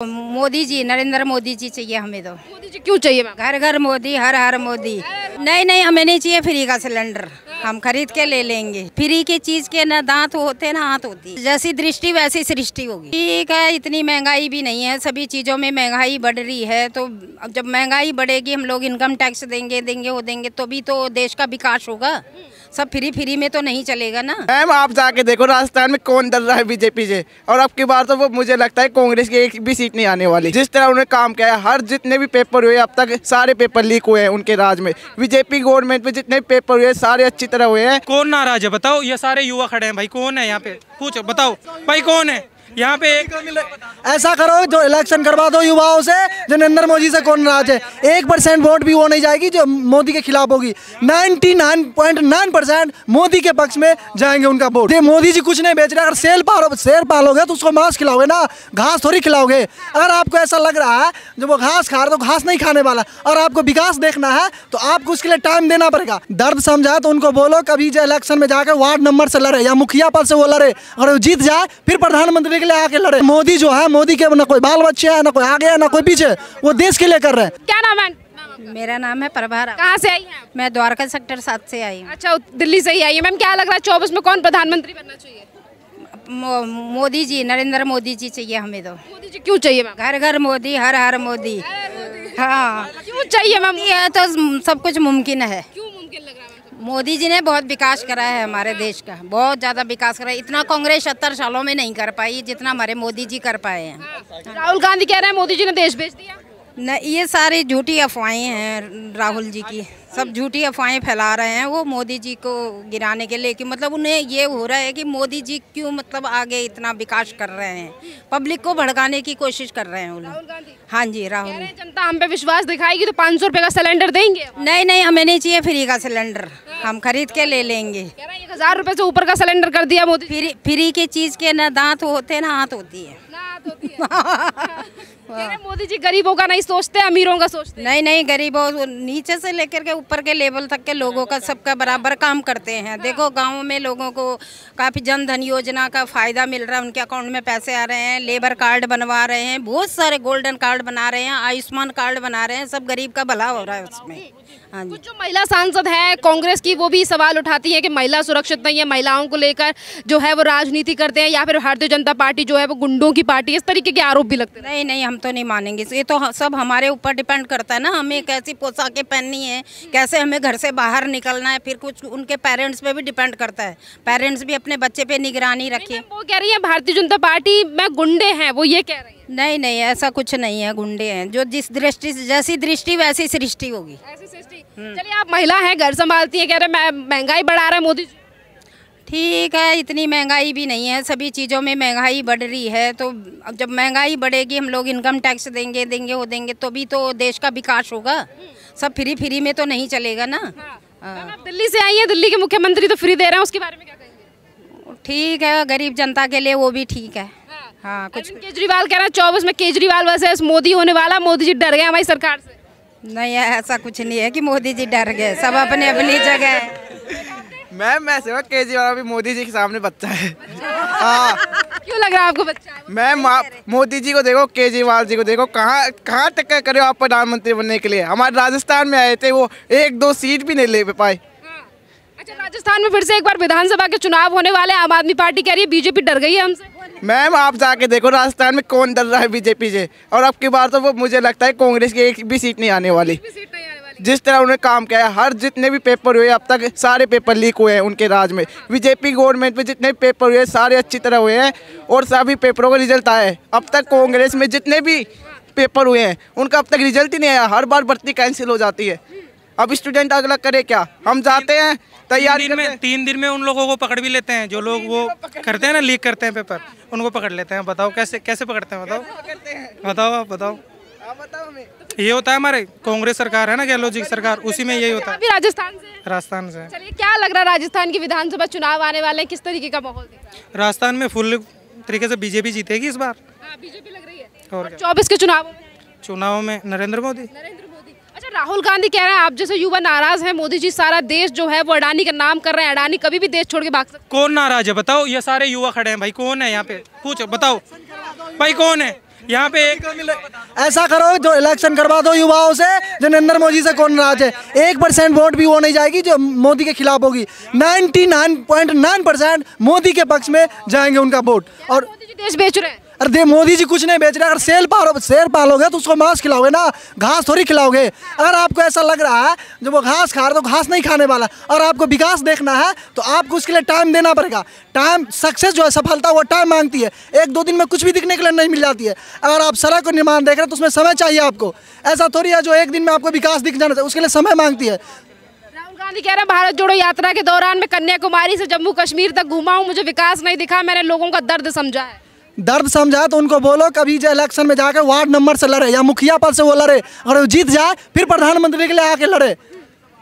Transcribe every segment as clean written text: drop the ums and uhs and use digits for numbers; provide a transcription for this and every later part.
मोदी जी, नरेंद्र मोदी जी चाहिए हमें तो। मोदी जी क्यों चाहिए मैम? घर घर मोदी, हर हर मोदी। नहीं नहीं, हमें नहीं चाहिए फ्री का सिलेंडर, हम खरीद के ले लेंगे। फ्री की चीज के ना दांत होते ना हाथ होती, जैसी दृष्टि वैसी सृष्टि होगी। ठीक है, इतनी महंगाई भी नहीं है, सभी चीजों में महंगाई बढ़ रही है। तो अब जब महंगाई बढ़ेगी, हम लोग इनकम टैक्स देंगे तो भी तो देश का विकास होगा। सब फ्री में तो नहीं चलेगा ना। मैम आप जाके देखो राजस्थान में कौन डर रहा है बीजेपी से, और अब की बार तो वो मुझे लगता है कांग्रेस की एक भी सीट नहीं आने वाली। जिस तरह उन्होंने काम किया है, हर जितने भी पेपर हुए अब तक सारे पेपर लीक हुए हैं उनके राज में। बीजेपी गवर्नमेंट में जितने पेपर हुए सारे अच्छी तरह हुए हैं। कौन नाराज है बताओ? ये सारे युवा खड़े हैं भाई, कौन है यहाँ पे? पूछो बताओ भाई कौन है यहाँ पे? ऐसा करो जो इलेक्शन करवा दो युवाओं से, जो नरेंद्र मोदी से कौन नाराज है। 1% वोट भी वो नहीं जाएगी जो मोदी के खिलाफ होगी। 99.9% मोदी के पक्ष में जाएंगे उनका वोट। मोदी जी कुछ नहीं बेच रहे। अगर शेर पालोगे तो उसको मांस खिलाओगे ना, घास थोड़ी खिलाओगे। अगर आपको ऐसा लग रहा है जो वो घास खा रहा है तो घास नहीं खाने वाला, और आपको विकास देखना है तो आपको उसके लिए टाइम देना पड़ेगा। दर्द समझा तो उनको बोलो कभी जो इलेक्शन में जाकर वार्ड नंबर से लड़े या मुखिया पद से वो लड़े, अगर वो जीत जाए फिर प्रधानमंत्री के लिए आके लड़े। मोदी जो है, मोदी के ना कोई बाल बच्चे हैं, ना कोई आगे है ना कोई पीछे, वो देश के लिए कर रहे हैं। क्या नाम है? मेरा नाम है प्रभा। कहाँ से आई हैं? मैं द्वारका सेक्टर 7 से आई हूँ। अच्छा, दिल्ली से ही आई है। मैम क्या लग रहा है 24 में कौन प्रधानमंत्री बनना चाहिए? मोदी जी, नरेंद्र मोदी जी चाहिए हमें तो। मोदी जी क्यों चाहिए मैम? घर घर मोदी, हर हर मोदी। हाँ, क्यों चाहिए मैम? ये तो सब कुछ मुमकिन है। क्यों मुमकिन लग रहा है? मोदी जी ने बहुत विकास करा है हमारे देश का, बहुत ज्यादा विकास करा है। इतना कांग्रेस 70 सालों में नहीं कर पाई जितना हमारे मोदी जी कर पाए हैं। राहुल गांधी कह रहे हैं मोदी जी ने देश बेच दिया। न, ये सारी झूठी अफवाहें हैं राहुल जी की, सब झूठी अफवाहें फैला रहे हैं वो मोदी जी को गिराने के लिए। कि मतलब उन्हें ये हो रहा है कि मोदी जी क्यों मतलब आगे इतना विकास कर रहे हैं, पब्लिक को भड़काने की कोशिश कर रहे हैं वो लोग। हाँ जी, राहुल कह रहे हैं जनता हम पे विश्वास दिखाएगी तो 500 रुपए का सिलेंडर देंगे। नहीं नहीं, हमें नहीं चाहिए फ्री का सिलेंडर, हम खरीद के ले लेंगे। कह रहे हैं 1000 रुपए से ऊपर का सिलेंडर कर दिया मोदी। फ्री की चीज के ना दांत होते ना हाथ होती है। कह रहे मोदी जी गरीबों का नहीं सोचते, अमीरों का सोचते। नहीं नहीं, गरीबों नीचे से लेकर के ऊपर के लेवल तक के लोगों का सबका बराबर काम करते हैं। देखो गाँव में लोगों को काफ़ी जन धन योजना का फायदा मिल रहा है, उनके अकाउंट में पैसे आ रहे हैं, लेबर कार्ड बनवा रहे हैं, बहुत सारे गोल्डन कार्ड बना रहे हैं, आयुष्मान कार्ड बना रहे हैं, सब गरीब का भला हो रहा है उसमें। हाँ जी। कुछ जो महिला सांसद है कांग्रेस की वो भी सवाल उठाती है कि महिला सुरक्षित नहीं है, महिलाओं को लेकर जो है वो राजनीति करते हैं, या फिर भारतीय जनता पार्टी जो है वो गुंडों की पार्टी, इस तरीके के आरोप भी लगते हैं। नहीं नहीं, हम तो नहीं मानेंगे। ये तो सब हमारे ऊपर डिपेंड करता है ना, हमें कैसी पोशाकें पहननी है, कैसे हमें घर से बाहर निकलना है। फिर कुछ उनके पेरेंट्स पे भी डिपेंड करता है, पेरेंट्स भी अपने बच्चे पे निगरानी रखें। वो कह रही है भारतीय जनता पार्टी में गुंडे हैं, वो ये कह रही है। नहीं नहीं, ऐसा कुछ नहीं है, गुंडे हैं। जो जिस दृष्टि से, जैसी दृष्टि वैसी सृष्टि होगी। चलिए, आप महिला हैं, घर संभालती है, कह रहे महंगाई बढ़ा रहा है मोदी जी। ठीक है, इतनी महंगाई भी नहीं है, सभी चीज़ों में महंगाई बढ़ रही है। तो अब जब महंगाई बढ़ेगी, हम लोग इनकम टैक्स देंगे तो भी तो देश का विकास होगा। सब फ्री में तो नहीं चलेगा ना। आप दिल्ली से आई हैं, दिल्ली के मुख्यमंत्री तो फ्री दे रहे हैं, उसके बारे में क्या कहेंगे? ठीक है, गरीब जनता के लिए वो भी ठीक है। हाँ, कुछ केजरीवाल कह रहा है 24 में केजरीवाल वर्सेस मोदी होने वाला, मोदी जी डर गए हमारी सरकार से। नहीं, ऐसा कुछ नहीं है कि मोदी जी डर गए, सब अपने अपनी जगह है। मैम ऐसे हुआ केजरीवाल भी मोदी जी के सामने बच्चा है। हाँ, क्यों लग रहा है आपको बच्चा है? मैम मोदी जी को देखो, केजरीवाल जी को देखो, कहाँ टक्कर करे आप प्रधानमंत्री बनने के लिए। हमारे राजस्थान में आए थे, वो 1-2 सीट भी नहीं ले पाए। अच्छा, राजस्थान में फिर से एक बार विधानसभा के चुनाव होने वाले, आम आदमी पार्टी कह रही है बीजेपी डर गई है हमसे। मैम आप जाके देखो राजस्थान में कौन डर रहा है बीजेपी से, और अब की बार तो वो मुझे लगता है कांग्रेस की एक भी सीट नहीं आने वाली। जिस तरह उन्होंने काम किया है, हर जितने भी पेपर हुए अब तक सारे पेपर लीक हुए हैं उनके राज में। बीजेपी गवर्नमेंट में जितने भी पेपर हुए सारे अच्छी तरह हुए हैं, और सभी पेपरों का रिजल्ट आया है। अब तक कांग्रेस में जितने भी पेपर हुए हैं उनका अब तक रिजल्ट ही नहीं आया, हर बार भर्ती कैंसिल हो जाती है। अब स्टूडेंट अगला करे क्या? हम जाते हैं तैयारी में, 3 दिन में उन लोगों को पकड़ भी लेते हैं, जो लोग वो करते हैं ना, लीक करते हैं पेपर, उनको पकड़ लेते हैं। बताओ कैसे पकड़ते हैं? बताओ हमें। ये होता है हमारे कांग्रेस सरकार है ना, गहलोत जी की सरकार, उसी में यही होता है। अभी राजस्थान से। चलिए, क्या लग रहा है राजस्थान की विधानसभा चुनाव आने वाले हैं, किस तरीके का माहौल दिख रहा है? राजस्थान में फुल तरीके से बीजेपी जीतेगी इस बार। बीजेपी लग रही है। और 24 के चुनाव में नरेंद्र मोदी। अच्छा, राहुल गांधी कह रहे हैं आप जैसे युवा नाराज हैं, मोदी जी सारा देश जो है वो अडानी का नाम कर रहे हैं, अडानी कभी भी देश छोड़ के भाग सकते हैं। कौन नाराज है बताओ? ये सारे युवा खड़े हैं भाई, कौन है यहाँ पे? पूछो बताओ भाई कौन है यहाँ पे एक ऐसा करो जो इलेक्शन करवा दो युवाओं से, जो नरेंद्र मोदी से कौन नाराज है। 1% वोट भी वो नहीं जाएगी जो मोदी के खिलाफ होगी। 99.9% मोदी के पक्ष में जाएंगे उनका वोट। और मोदी जी देश बेच रहे हैं। अरे मोदी जी कुछ नहीं बेच रहे। अगर शेर पालोगे तो उसको मांस खिलाओगे ना, घास थोड़ी खिलाओगे। अगर आपको ऐसा लग रहा है जब वो घास खा रहा है तो घास नहीं खाने वाला, और आपको विकास देखना है तो आपको उसके लिए टाइम देना पड़ेगा। टाइम, सक्सेस जो है, सफलता, वो टाइम मांगती है। 1-2 दिन में कुछ भी दिखने के लिए नहीं मिल जाती है। अगर आप सड़क को निर्माण देख रहे हैं तो उसमें समय चाहिए आपको। ऐसा थोड़ी है जो एक दिन में आपको विकास दिख जाना चाहिए, उसके लिए समय मांगती है। राहुल गांधी कह रहे हैं भारत जोड़ो यात्रा के दौरान मैं कन्याकुमारी से जम्मू कश्मीर तक घूमा हूँ, मुझे विकास नहीं दिखा, मैंने लोगों का दर्द समझा है। दर्द समझा तो उनको बोलो कभी जो इलेक्शन में जाकर वार्ड नंबर से लड़े या मुखिया पद से वो लड़े, अगर वो जीत जाए फिर प्रधानमंत्री के लिए आके लड़े।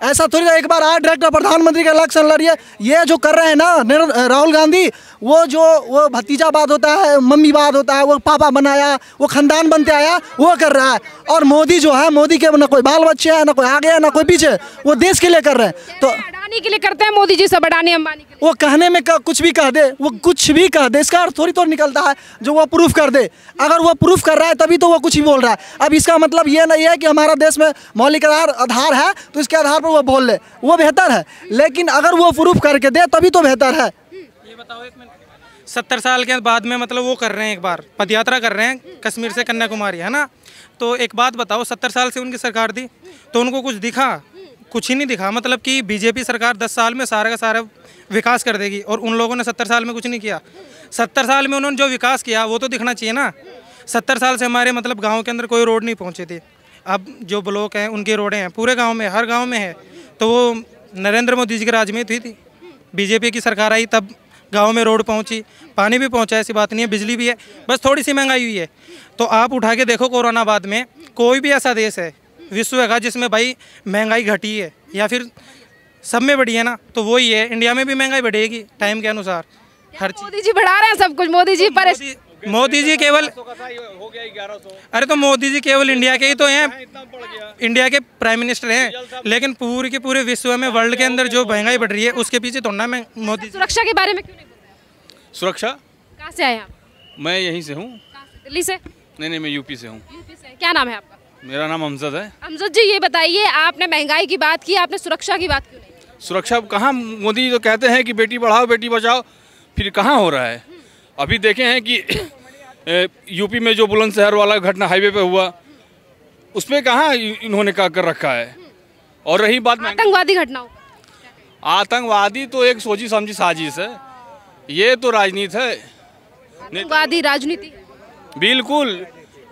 ऐसा थोड़ी एक बार आज डायरेक्टर प्रधानमंत्री का इलेक्शन लड़िए। ये जो कर रहे हैं ना राहुल गांधी, वो भतीजावाद होता है, मम्मीवाद होता है, वो पापा बनाया, वो खानदान बनते आया, वो कर रहा है। और मोदी जो है, मोदी के ना कोई बाल बच्चे हैं, ना कोई आगे है, ना कोई पीछे, वो देश के लिए कर रहे हैं। तो अडानी के लिए करते हैं मोदी जी, सब अडानी अंबानी के लिए। वो कहने में कुछ भी कह दे, वो कुछ भी कह दे, इसका अर्थ थोड़ी तो निकलता है जो वो प्रूफ कर दे। अगर वो प्रूफ कर रहा है तभी तो वो कुछ भी बोल रहा है। अब इसका मतलब ये नहीं है कि हमारा देश में मौलिक आधार है तो इसके आधार पर वो बोल ले, वो बेहतर है। लेकिन अगर वो प्रूफ करके दे तभी तो बेहतर है। ये बताओ, 70 साल के बाद में मतलब वो कर रहे हैं, एक बार पदयात्रा कर रहे हैं कश्मीर से कन्याकुमारी, है ना। तो एक बात बताओ, 70 साल से उनकी सरकार थी तो उनको कुछ दिखा? कुछ ही नहीं दिखा। मतलब कि बीजेपी सरकार 10 साल में सारा का सारा विकास कर देगी, और उन लोगों ने 70 साल में कुछ नहीं किया। 70 साल में उन्होंने जो विकास किया वो तो दिखना चाहिए ना। 70 साल से हमारे मतलब गाँव के अंदर कोई रोड नहीं पहुँचे थे। अब जो ब्लॉक हैं उनकी रोडें हैं पूरे गाँव में, हर गाँव में है। तो वो नरेंद्र मोदी जी के राज में हुई थी। बीजेपी की सरकार आई तब गांव में रोड पहुंची, पानी भी पहुंचा, ऐसी बात नहीं है, बिजली भी है, बस थोड़ी सी महंगाई हुई है। तो आप उठा के देखो कोरोना बाद में कोई भी ऐसा देश है विश्व का जिसमें भाई महंगाई घटी है या फिर सब में बढ़ी है ना, तो वही है। इंडिया में भी महंगाई बढ़ेगी टाइम के अनुसार हर चीज। मोदी जी बढ़ा रहे हैं सब कुछ, मोदी जी पर मोदी जी केवल, अरे तो मोदी जी केवल इंडिया के ही तो हैं, इंडिया के प्राइम मिनिस्टर हैं, लेकिन पूरे के पूरे विश्व में, वर्ल्ड के अंदर जो महंगाई बढ़ रही है उसके पीछे तो ना मैं मोदी। सुरक्षा के बारे में क्यों नहीं बोल? सुरक्षा कहाँ से आए आप? मैं यहीं से हूँ। दिल्ली से? नहीं, मैं यूपी से हूँ। यूपी से। क्या नाम है आपका? मेरा नाम अमजद है। अमजद जी, ये बताइए, आपने महंगाई की बात की, आपने सुरक्षा की बात क्यों नहीं? सुरक्षा कहाँ? मोदी जी तो कहते हैं कि बेटी बढ़ाओ बेटी बचाओ, फिर कहाँ हो रहा है? अभी देखे हैं कि यूपी में जो बुलंदशहर वाला घटना हाईवे पे हुआ, उसमें कहाँ इन्होंने क्या कर रखा है। और रही बात आतंकवादी घटनाओं, आतंकवादी तो एक सोची समझी साजिश है, ये तो राजनीति है, आतंकवादी राजनीति बिल्कुल।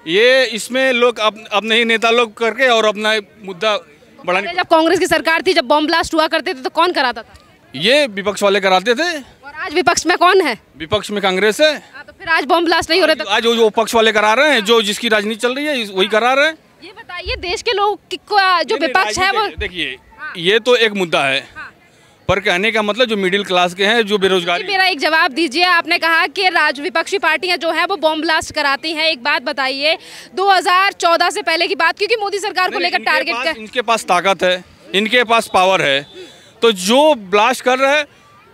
ये इसमें लोग अपने ही नेता लोग करके और अपना मुद्दा बढ़ाने। जब कांग्रेस की सरकार थी, जब बॉम्ब ब्लास्ट हुआ करते थे तो कौन कराता था? ये विपक्ष वाले कराते थे। और आज विपक्ष में कौन है? विपक्ष में कांग्रेस है। तो फिर आज बॉम्ब ब्लास्ट नहीं हो रहे? आज जो पक्ष वाले करा रहे हैं, जो जिसकी राजनीति चल रही है वही करा रहे हैं। ये बताइए, देश के लोग जो विपक्ष है वो, देखिए ये तो एक मुद्दा है, पर कहने का मतलब जो मिडिल क्लास के हैं, जो बेरोजगारी। मेरा एक जवाब दीजिए, आपने कहा कि विपक्षी पार्टियां जो है वो बॉम्ब ब्लास्ट कराती हैं। एक बात बताइए, 2014 से पहले की बात, क्योंकि मोदी सरकार को लेकर टारगेट कर, इनके पास ताकत है, इनके पास पावर है, तो जो ब्लास्ट कर रहे हैं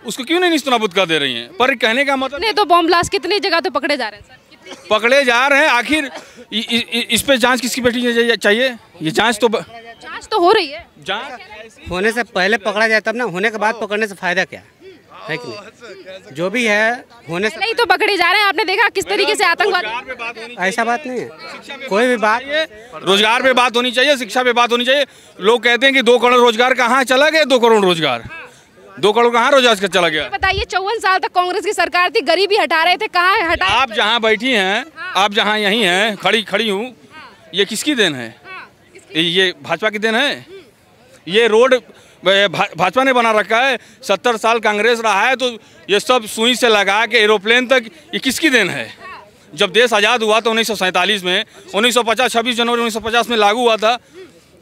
उसको क्यों नहीं निस्तनाबूद कर दे रही हैं? पर कहने का मतलब नहीं, तो बॉम्ब ब्लास्ट कितनी जगह तो पकड़े जा रहे हैं सर, पकड़े जा रहे हैं। आखिर इस पे जांच किसकी बैठी चाहिए? ये जांच तो हो रही है। जांच होने से पहले पकड़ा जाए तब ना, होने के बाद पकड़ने से फायदा क्या है कि नहीं? जो भी है होने से नहीं तो पकड़े जा रहे हैं। आपने देखा किस तरीके से आतंकवादी, ऐसा बात नहीं है। कोई भी बात, रोजगार पे बात होनी चाहिए, शिक्षा पे बात होनी चाहिए। लोग कहते हैं कि 2 करोड़ रोजगार कहाँ चला गया? 2 करोड़ रोजगार, 2 करोड़ कहाँ रोजगार चला गया? बताइए, 54 साल तक कांग्रेस की सरकार थी, गरीबी हटा रहे थे, कहाँ हटा? आप जहाँ बैठी हैं, आप जहाँ यहीं हैं, खड़ी हूँ, ये किसकी देन है? ये भाजपा की देन है। ये रोड भाजपा ने बना रखा है। 70 साल कांग्रेस रहा है, तो ये सब सुई से लगा के एरोप्लेन तक, ये किसकी देन है? जब देश आज़ाद हुआ तो 1947 में, 1950 26 जनवरी 1950 में लागू हुआ था,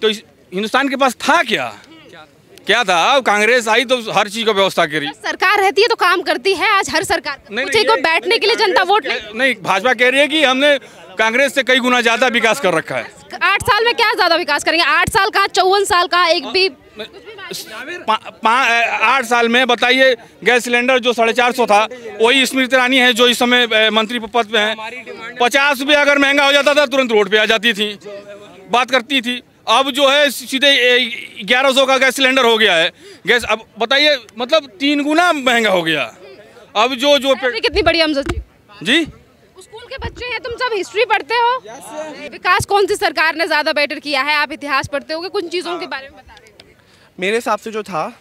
तो हिंदुस्तान के पास था क्या था? कांग्रेस आई तो हर चीज का व्यवस्था करी। सरकार रहती है तो काम करती है। आज हर सरकार नहीं, को बैठने के लिए जनता वोट नहीं, भाजपा कह रही है कि हमने कांग्रेस से कई गुना ज्यादा विकास कर रखा है। 8 साल में क्या ज्यादा विकास करेंगे? 8 साल का, 54 साल का, एक भी 8 साल में बताइए गैस सिलेंडर जो 450 था, वही स्मृति ईरानी है जो इस समय मंत्री पद पे हैं, 50 रुपये अगर महंगा हो जाता था तुरंत रोड पे आ जाती थी, बात करती थी। अब जो है सीधे 1100 का गैस सिलेंडर हो गया है गैस। अब बताइए मतलब 3 गुना महंगा हो गया। अब जो कितनी बड़ी हमजद जी, स्कूल के बच्चे हैं, तुम सब हिस्ट्री पढ़ते हो, विकास कौन सी सरकार ने ज्यादा बेटर किया है, आप इतिहास पढ़ते होगे, कुछ चीजों के बारे में बता रहे हैं। मेरे हिसाब से जो था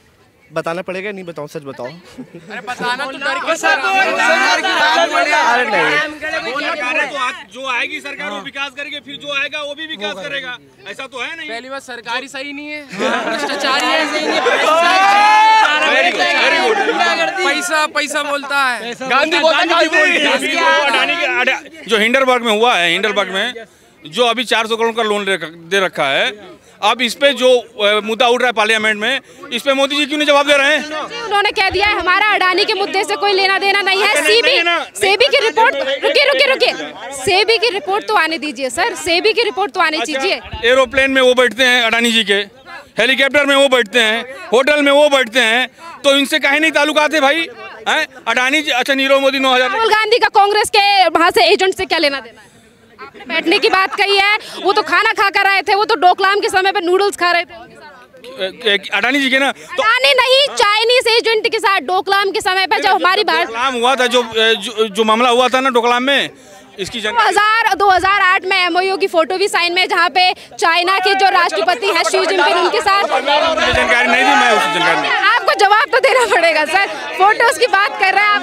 बताना पड़ेगा, नहीं बताओ, सच बताओ। अरे बताना तो डर के अरे नहीं, जो आएगी सरकार वो विकास करेगी, फिर जो आएगा वो भी विकास करेगा, ऐसा तो है नहीं। पहली बात सरकारी सही नहीं है, भ्रष्टाचारी है, पैसा पैसा बोलता है, गांधी जो हिंडनबर्ग में हुआ है, हिंडनबर्ग में जो अभी 400 करोड़ का लोन दे रखा है, अब इस पे जो मुद्दा उठ रहा है पार्लियामेंट में, इस पे मोदी जी क्यों नहीं जवाब दे रहे हैं? उन्होंने कह दिया है हमारा अडानी के मुद्दे से कोई लेना देना नहीं है। सेबी की रिपोर्ट, रुकिए, सेबी की रिपोर्ट तो आने दीजिए सर, सेबी की रिपोर्ट तो आने दीजिए। एरोप्लेन में वो बैठते हैं अडानी जी के, हेलीकॉप्टर में वो बैठते हैं, होटल में वो बैठते हैं, तो इनसे कहीं नहीं ताल्लुकात है भाई। अडानी जी, अच्छा नीरव मोदी 9000, राहुल गांधी का कांग्रेस के वहाँ से एजेंट से क्या लेना देना है? आपने बैठने की बात कही है, वो तो खाना खा कर आए थे, वो तो डोकलाम के समय पे नूडल्स खा रहे थे अडानी जी के ना, तो अडानी नहीं, चाइनीज एजेंट के साथ डोकलाम के समय पे जब हमारी डोकलाम हुआ था, जो मामला हुआ था ना डोकलाम में, इसकी 2008 में एमओयू की फोटो भी साइन में, जहाँ पे चाइना के जो राष्ट्रपति हैं शी जिनपिंग, उनके साथ जानकारी नहीं थी, मैं उस जानकारी आपको जवाब तो देना पड़ेगा सर, फोटोज की बात कर रहे हैं आप।